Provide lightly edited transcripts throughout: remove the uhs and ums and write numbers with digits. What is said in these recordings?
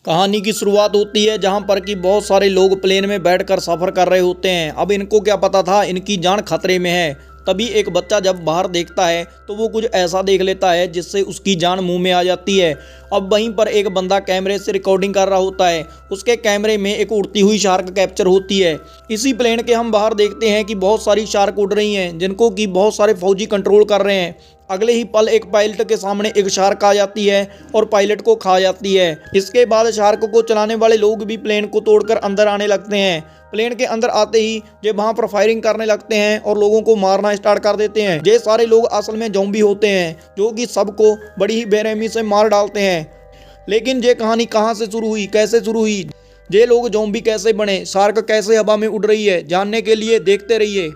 कहानी की शुरुआत होती है जहां पर कि बहुत सारे लोग प्लेन में बैठकर सफ़र कर रहे होते हैं। अब इनको क्या पता था इनकी जान खतरे में है। तभी एक बच्चा जब बाहर देखता है तो वो कुछ ऐसा देख लेता है जिससे उसकी जान मुंह में आ जाती है। अब वहीं पर एक बंदा कैमरे से रिकॉर्डिंग कर रहा होता है। उसके कैमरे में एक उड़ती हुई शार्क कैप्चर होती है। इसी प्लेन के हम बाहर देखते हैं कि बहुत सारी शार्क उड़ रही हैं जिनको कि बहुत सारे फौजी कंट्रोल कर रहे हैं। अगले ही पल एक पायलट के सामने एक शार्क आ जाती है और पायलट को खा जाती है। इसके बाद शार्क को चलाने वाले लोग भी प्लेन को तोड़कर अंदर आने लगते हैं। प्लेन के अंदर आते ही ये वहां पर फायरिंग करने लगते हैं और लोगों को मारना स्टार्ट कर देते हैं। ये सारे लोग असल में ज़ॉम्बी होते हैं जो कि सबको बड़ी ही बेरहमी से मार डालते हैं। लेकिन ये कहानी कहाँ से शुरू हुई, कैसे शुरू हुई, ये लोग ज़ॉम्बी कैसे बने, शार्क कैसे हवा में उड़ रही है, जानने के लिए देखते रहिए।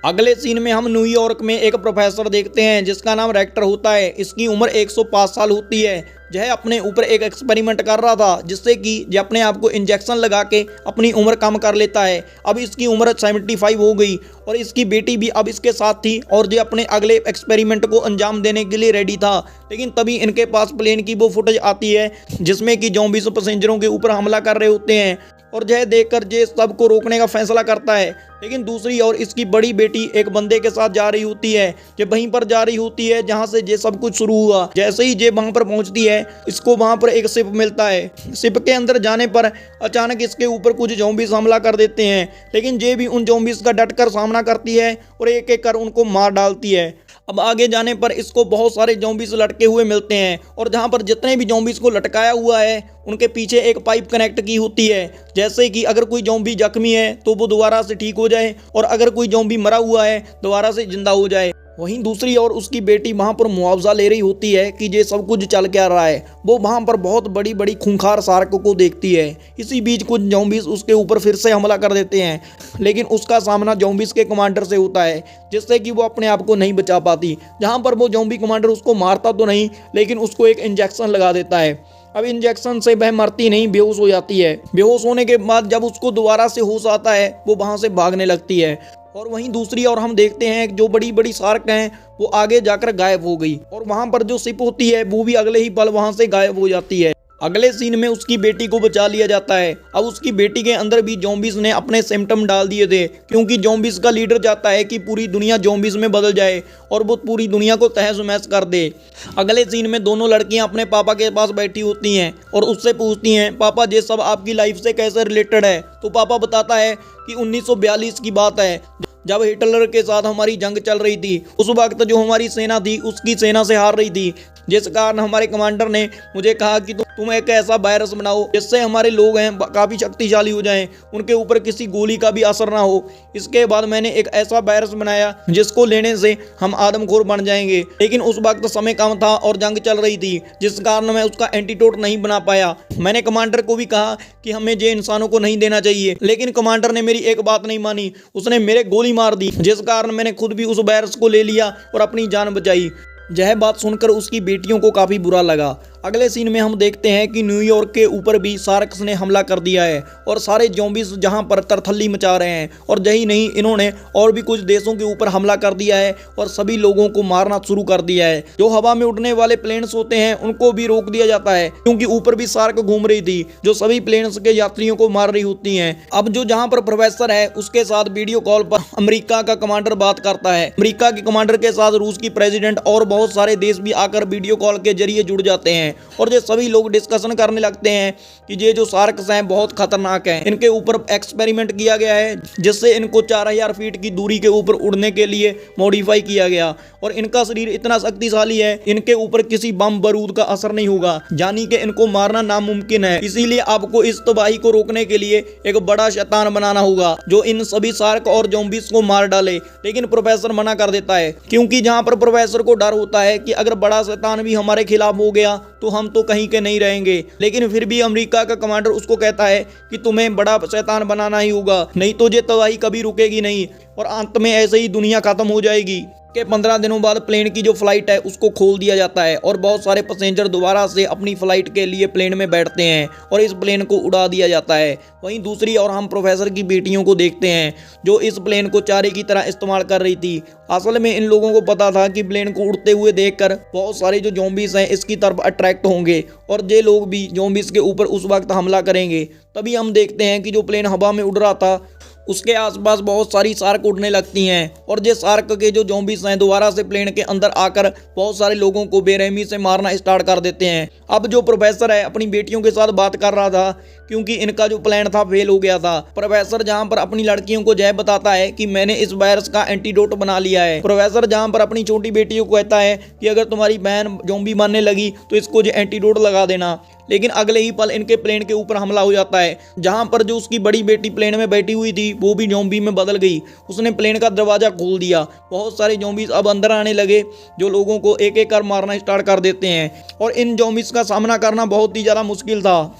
अगले सीन में हम न्यूयॉर्क में एक प्रोफेसर देखते हैं जिसका नाम रेक्टर होता है। इसकी उम्र 105 साल होती है। यह अपने ऊपर एक एक्सपेरिमेंट कर रहा था जिससे कि यह अपने आप को इंजेक्शन लगा के अपनी उम्र कम कर लेता है। अब इसकी उम्र 75 हो गई और इसकी बेटी भी अब इसके साथ थी और ये अपने अगले एक्सपेरिमेंट को अंजाम देने के लिए रेडी था। लेकिन तभी इनके पास प्लेन की वो फुटेज आती है जिसमें कि ज़ॉम्बीज़ पैसेंजरों के ऊपर हमला कर रहे होते हैं और यह देखकर ये सबको रोकने का फैसला करता है। लेकिन दूसरी ओर इसकी बड़ी बेटी एक बंदे के साथ जा रही होती है। ये वहीं पर जा रही होती है जहां से ये सब कुछ शुरू हुआ। जैसे ही ये वहां पर पहुंचती है इसको वहां पर एक शिप मिलता है। शिप के अंदर जाने पर अचानक इसके ऊपर कुछ ज़ॉम्बीज़ हमला कर देते हैं। लेकिन ये भी उन ज़ॉम्बीज़ का डटकर सामना करती है और एक एक कर उनको मार डालती है। अब आगे जाने पर इसको बहुत सारे ज़ॉम्बीज़ लटके हुए मिलते हैं और जहाँ पर जितने भी ज़ॉम्बीज़ को लटकाया हुआ है उनके पीछे एक पाइप कनेक्ट की होती है, जैसे कि अगर कोई ज़ॉम्बी जख्मी है तो वो दोबारा से ठीक हो जाए और अगर कोई ज़ॉम्बी मरा हुआ है दोबारा से जिंदा हो जाए। वहीं दूसरी ओर उसकी बेटी वहां पर मुआवजा ले रही होती है कि ये सब कुछ चल क्या रहा है। वो वहां पर बहुत बड़ी बड़ी खूंखार शार्क को देखती है। इसी बीच कुछ ज़ॉम्बीज़ उसके ऊपर फिर से हमला कर देते हैं, लेकिन उसका सामना ज़ॉम्बीज़ के कमांडर से होता है जिससे कि वो अपने आप को नहीं बचा पाती। जहाँ पर वो ज़ॉम्बी कमांडर उसको मारता तो नहीं लेकिन उसको एक इंजेक्शन लगा देता है। अब इंजेक्शन से वह मरती नहीं, बेहोश हो जाती है। बेहोश होने के बाद जब उसको दोबारा से होश आता है वो वहां से भागने लगती है। और वहीं दूसरी ओर हम देखते हैं जो बड़ी बड़ी शार्क हैं वो आगे जाकर गायब हो गई और वहां पर जो शिप होती है वो भी अगले ही पल वहां से गायब हो जाती है। अगले सीन में उसकी बेटी को बचा लिया जाता है। अब उसकी बेटी के अंदर भी ज़ॉम्बीज़ ने अपने सिम्टम डाल दिए थे क्योंकि ज़ॉम्बीज़ का लीडर चाहता है कि पूरी दुनिया ज़ॉम्बीज़ में बदल जाए और वो पूरी दुनिया को तहस महस कर दे। अगले सीन में दोनों लड़कियां अपने पापा के पास बैठी होती हैं और उससे पूछती हैं, पापा ये सब आपकी लाइफ से कैसे रिलेटेड है। तो पापा बताता है कि 1942 की बात है जब हिटलर के साथ हमारी जंग चल रही थी। उस वक्त जो हमारी सेना थी उसकी सेना से हार रही थी, जिस कारण हमारे कमांडर ने मुझे कहा कि तुम एक ऐसा वायरस बनाओ जिससे हमारे लोग हैं काफ़ी शक्तिशाली हो जाएं, उनके ऊपर किसी गोली का भी असर ना हो। इसके बाद मैंने एक ऐसा वायरस बनाया जिसको लेने से हम आदमखोर बन जाएंगे। लेकिन उस वक्त समय कम था और जंग चल रही थी जिस कारण मैं उसका एंटीडोट नहीं बना पाया। मैंने कमांडर को भी कहा कि हमें ये इंसानों को नहीं देना चाहिए, लेकिन कमांडर ने मेरी एक बात नहीं मानी। उसने मेरे गोली मार दी जिस कारण मैंने खुद भी उस वायरस को ले लिया और अपनी जान बचाई। यह बात सुनकर उसकी बेटियों को काफ़ी बुरा लगा। अगले सीन में हम देखते हैं कि न्यूयॉर्क के ऊपर भी शार्क्स ने हमला कर दिया है और सारे ज़ॉम्बीज़ जहां पर तरथल्ली मचा रहे हैं। और यही नहीं, इन्होंने और भी कुछ देशों के ऊपर हमला कर दिया है और सभी लोगों को मारना शुरू कर दिया है। जो हवा में उड़ने वाले प्लेन्स होते हैं उनको भी रोक दिया जाता है क्योंकि ऊपर भी शार्क घूम रही थी जो सभी प्लेन्स के यात्रियों को मार रही होती हैं। अब जो जहाँ पर प्रोफेसर है उसके साथ वीडियो कॉल पर अमेरिका का कमांडर बात करता है। अमेरिका के कमांडर के साथ रूस की प्रेसिडेंट और बहुत सारे देश भी आकर वीडियो कॉल के जरिए जुड़ जाते हैं और ये सभी लोग डिस्कशन करने लगते हैं कि ये जो शार्क्स हैं बहुत खतरनाक हैं। इनके ऊपर एक्सपेरिमेंट किया गया है जिससे इनको 4000 फीट की दूरी के ऊपर उड़ने के लिए मॉडिफाई किया गया और इनका शरीर इतना शक्तिशाली है इनके ऊपर किसी बम बारूद का असर नहीं होगा, यानी कि इनको मारना नामुमकिन है। इसीलिए आपको इस तबाही को रोकने के लिए एक बड़ा शैतान बनाना होगा जो इन सभी शार्क और ज़ॉम्बीज़ को मार डाले। लेकिन प्रोफेसर मना कर देता है क्योंकि जहाँ पर प्रोफेसर को डर होता है कि अगर बड़ा शैतान भी हमारे खिलाफ हो गया तो हम तो कहीं के नहीं रहेंगे। लेकिन फिर भी अमेरिका का कमांडर उसको कहता है कि तुम्हें बड़ा शैतान बनाना ही होगा, नहीं तो ये तबाही कभी रुकेगी नहीं और अंत में ऐसे ही दुनिया खत्म हो जाएगी। के 15 दिनों बाद प्लेन की जो फ्लाइट है उसको खोल दिया जाता है और बहुत सारे पैसेंजर दोबारा से अपनी फ्लाइट के लिए प्लेन में बैठते हैं और इस प्लेन को उड़ा दिया जाता है। वहीं दूसरी ओर हम प्रोफेसर की बेटियों को देखते हैं जो इस प्लेन को चारे की तरह इस्तेमाल कर रही थी। असल में इन लोगों को पता था कि प्लेन को उड़ते हुए देखकर बहुत सारे जो ज़ॉम्बीज़ हैं इसकी तरफ अट्रैक्ट होंगे और ये लोग भी ज़ॉम्बीज़ के ऊपर उस वक्त हमला करेंगे। तभी हम देखते हैं कि जो प्लेन हवा में उड़ रहा था उसके आसपास बहुत सारी शार्क उड़ने लगती हैं और ये शार्क के जो ज़ॉम्बीज़ हैं दोबारा से प्लेन के अंदर आकर बहुत सारे लोगों को बेरहमी से मारना स्टार्ट कर देते हैं। अब जो प्रोफेसर है अपनी बेटियों के साथ बात कर रहा था क्योंकि इनका जो प्लान था फेल हो गया था। प्रोफेसर जहां पर अपनी लड़कियों को जय बताता है कि मैंने इस वायरस का एंटीडोट बना लिया है। प्रोफेसर जहां पर अपनी छोटी बेटियों को कहता है कि अगर तुम्हारी बहन ज़ॉम्बी बनने लगी तो इसको जो एंटीडोट लगा देना, लेकिन अगले ही पल इनके प्लेन के ऊपर हमला हो जाता है। जहां पर जो उसकी बड़ी बेटी प्लेन में बैठी हुई थी वो भी ज़ॉम्बी में बदल गई। उसने प्लेन का दरवाज़ा खोल दिया। बहुत सारे ज़ॉम्बीज़ अब अंदर आने लगे जो लोगों को एक एक कर मारना स्टार्ट कर देते हैं और इन ज़ॉम्बीज़ का सामना करना बहुत ही ज़्यादा मुश्किल था।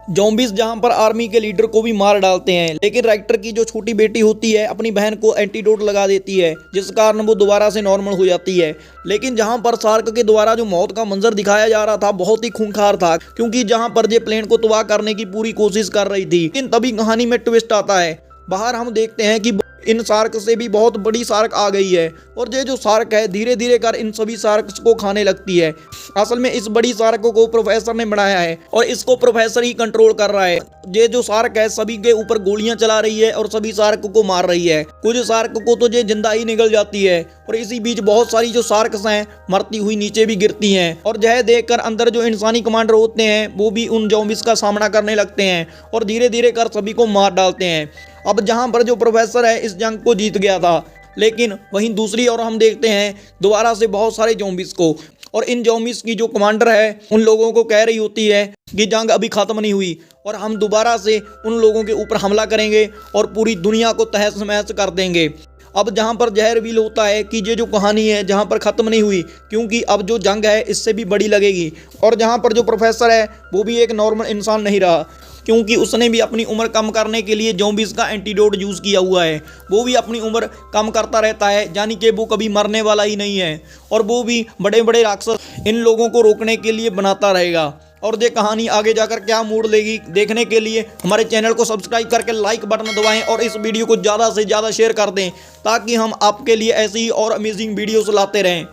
ज़ॉम्बीज़ जहां पर आर्मी के लीडर को भी मार डालते हैं, लेकिन राइटर की जो छोटी बेटी होती है अपनी बहन को एंटीडोट लगा देती है जिस कारण वो दोबारा से नॉर्मल हो जाती है। लेकिन जहां पर शार्क के द्वारा जो मौत का मंजर दिखाया जा रहा था बहुत ही खूंखार था क्योंकि जहां पर ये प्लेन को तबाह करने की पूरी कोशिश कर रही थी। लेकिन तभी कहानी में ट्विस्ट आता है। बाहर हम देखते हैं कि इन शार्क से भी बहुत बड़ी शार्क आ गई है और ये जो शार्क है धीरे धीरे कर इन सभी शार्क्स को खाने लगती है। असल में इस बड़ी शार्क को प्रोफेसर ने बनाया है और इसको प्रोफेसर ही कंट्रोल कर रहा है। ये जो शार्क है सभी के ऊपर गोलियां चला रही है और सभी शार्क को मार रही है। कुछ शार्क को तो ये जिंदा ही निगल जाती है और इसी बीच बहुत सारी जो शार्क्स हैं मरती हुई नीचे भी गिरती हैं और यह देखकर अंदर जो इंसानी कमांडर होते हैं वो भी उन ज़ॉम्बीज़ का सामना करने लगते हैं और धीरे धीरे कर सभी को मार डालते हैं। अब जहां पर जो प्रोफेसर है इस जंग को जीत गया था, लेकिन वहीं दूसरी ओर हम देखते हैं दोबारा से बहुत सारे ज़ॉम्बीज़ को और इन ज़ॉम्बीज़ की जो कमांडर है उन लोगों को कह रही होती है कि जंग अभी ख़त्म नहीं हुई और हम दोबारा से उन लोगों के ऊपर हमला करेंगे और पूरी दुनिया को तहस महस कर देंगे। अब जहां पर यह रिवील होता है कि ये जो कहानी है जहां पर ख़त्म नहीं हुई क्योंकि अब जो जंग है इससे भी बड़ी लगेगी और जहां पर जो प्रोफेसर है वो भी एक नॉर्मल इंसान नहीं रहा क्योंकि उसने भी अपनी उम्र कम करने के लिए ज़ॉम्बीज़ का एंटीडोट यूज़ किया हुआ है। वो भी अपनी उम्र कम करता रहता है यानी कि वो कभी मरने वाला ही नहीं है और वो भी बड़े बड़े राक्षस इन लोगों को रोकने के लिए बनाता रहेगा। और ये कहानी आगे जाकर क्या मोड़ लेगी देखने के लिए हमारे चैनल को सब्सक्राइब करके लाइक बटन दबाएं और इस वीडियो को ज़्यादा से ज़्यादा शेयर कर दें ताकि हम आपके लिए ऐसी ही और अमेजिंग वीडियोस लाते रहें।